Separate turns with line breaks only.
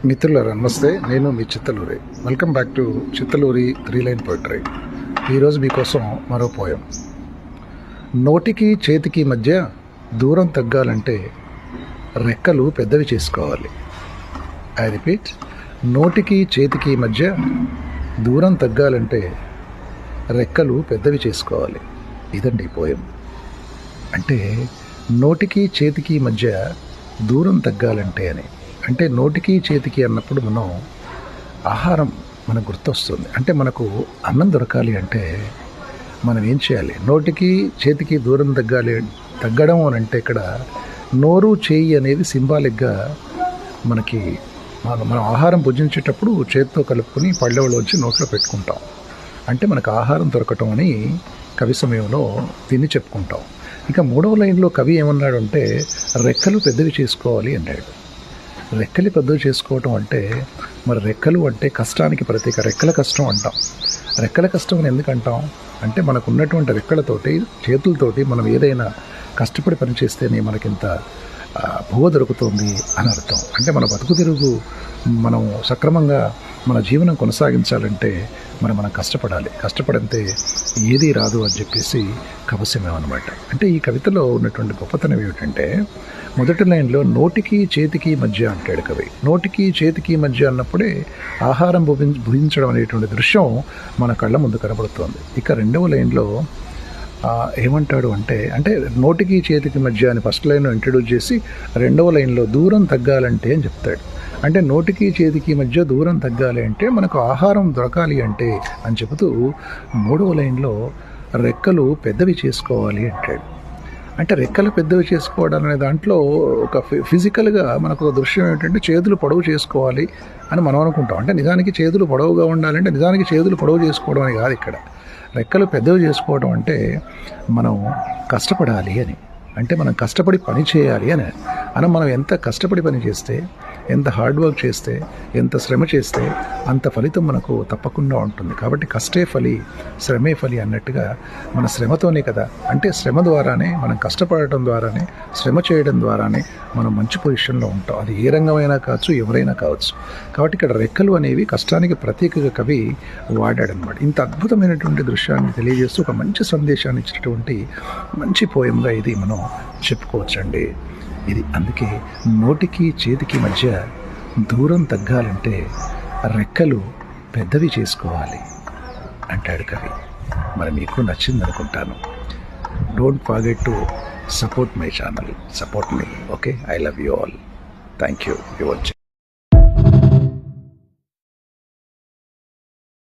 మిత్రులారా నమస్తే, నేను మీ Chittaluri. Welcome back to Chittaluri 3 line poetry. ఈరోజు మీకోసం మరో పోయం. నోటికి చేతికి మధ్య దూరం తగ్గాలంటే రెక్కలు పెద్దవి చేసుకోవాలి. ఐ రిపీట్, నోటికి చేతికి మధ్య దూరం తగ్గాలంటే రెక్కలు పెద్దవి చేసుకోవాలి. ఇదండి పోయం. అంటే నోటికి చేతికి మధ్య దూరం తగ్గాలంటే అని, అంటే నోటికి చేతికి అన్నప్పుడు మనం ఆహారం మనకు గుర్తొస్తుంది. అంటే మనకు అన్నం దొరకాలి అంటే మనం ఏం చేయాలి? నోటికి చేతికి దూరం తగ్గడం అని అంటే ఇక్కడ నోరు చేయి అనేది సింబాలిక్గా మనకి మనం ఆహారం భుజించేటప్పుడు చేతితో కలుపుకొని పళ్ళెవలోంచి నోట్లో పెట్టుకుంటాం. అంటే మనకు ఆహారం దొరకటం అని కవి సమయంలో దీన్ని చెప్పుకుంటాం. ఇక 3వ లైన్లో కవి ఏమన్నాడు అంటే రెక్కలు పెద్దవి చేసుకోవాలి అన్నాడు. రెక్కలు పెద్దవి చేసుకోవటం అంటే మరి రెక్కలు అంటే కష్టానికి ప్రతీక. రెక్కల కష్టం అంటాం. రెక్కల కష్టం అని ఎందుకు అంటాం అంటే మనకు ఉన్నటువంటి రెక్కలతోటి చేతులతోటి మనం ఏదైనా కష్టపడి పనిచేస్తేనే మనకింత భువ దొరుకుతుంది అని అర్థం. అంటే మన బతుకు తిరుగు మనం సక్రమంగా మన జీవనం కొనసాగించాలంటే మనం కష్టపడాలి. కష్టపడితే ఏదీ రాదు అని చెప్పేసి కవసమేమన్నమాట. అంటే ఈ కవితలో ఉన్నటువంటి గొప్పతనం ఏమిటంటే మొదటి లైన్లో నోటికి చేతికి మధ్య అంటాడు కవి. నోటికి చేతికి మధ్య అన్నప్పుడే ఆహారం భుజించడం అనేటువంటి దృశ్యం మన కళ్ళ ముందు కనబడుతోంది. ఇక 2వ లైన్లో ఏమంటాడు అంటే నోటికి చేతికి మధ్య అని ఫస్ట్ లైన్లో ఇంట్రడ్యూస్ చేసి 2వ లైన్లో దూరం తగ్గాలంటే అని చెప్తాడు. అంటే నోటికి చేతికి మధ్య దూరం తగ్గాలి అంటే మనకు ఆహారం దొరకాలి అంటే అని చెబుతూ 3వ లైన్లో రెక్కలు పెద్దవి చేసుకోవాలి అంటాడు. అంటే రెక్కలు పెద్దవి చేసుకోవడం అనే దాంట్లో ఒక ఫిజికల్గా మనకు ఒక దృశ్యం ఏంటంటే చేతులు పొడవు చేసుకోవాలి అని మనం అనుకుంటాం. అంటే నిజానికి చేతులు పొడవుగా ఉండాలంటే నిజానికి చేతులు పొడవు చేసుకోవడం అని కాదు. ఇక్కడ రెక్కలు పెద్దవి చేసుకోవడం అంటే మనం కష్టపడాలి అని, అంటే మనం కష్టపడి పని చేయాలి అని. మనం ఎంత కష్టపడి పని చేస్తే, ఎంత హార్డ్ వర్క్ చేస్తే, ఎంత శ్రమ చేస్తే అంత ఫలితం మనకు తప్పకుండా ఉంటుంది. కాబట్టి కష్టే ఫలి శ్రమే ఫలి అన్నట్టుగా మన శ్రమతోనే కదా, అంటే శ్రమ ద్వారానే మనం కష్టపడటం ద్వారానే శ్రమ చేయడం ద్వారానే మనం మంచి పొజిషన్లో ఉంటాం. అది ఏ రంగమైనా కావచ్చు, ఎవరైనా కావచ్చు. కాబట్టి ఇక్కడ రెక్కలు అనేవి కష్టానికి ప్రతీకగా కవి వాడాడనమాట. ఇంత అద్భుతమైనటువంటి దృశ్యాన్ని తెలియజేస్తూ ఒక మంచి సందేశాన్ని ఇచ్చినటువంటి మంచి పోయంగా ఇది మనం చెప్పుకోవచ్చండి. ఇది అందుకే నోటికి చేతికి మధ్య దూరం తగ్గాలంటే రెక్కలు పెద్దవి చేసుకోవాలి అంటాడు కవి. మరి మీకు నచ్చింది అనుకుంటాను. Don't forget to support my channel. Support me. Okay, I love you all. Thank you for watching.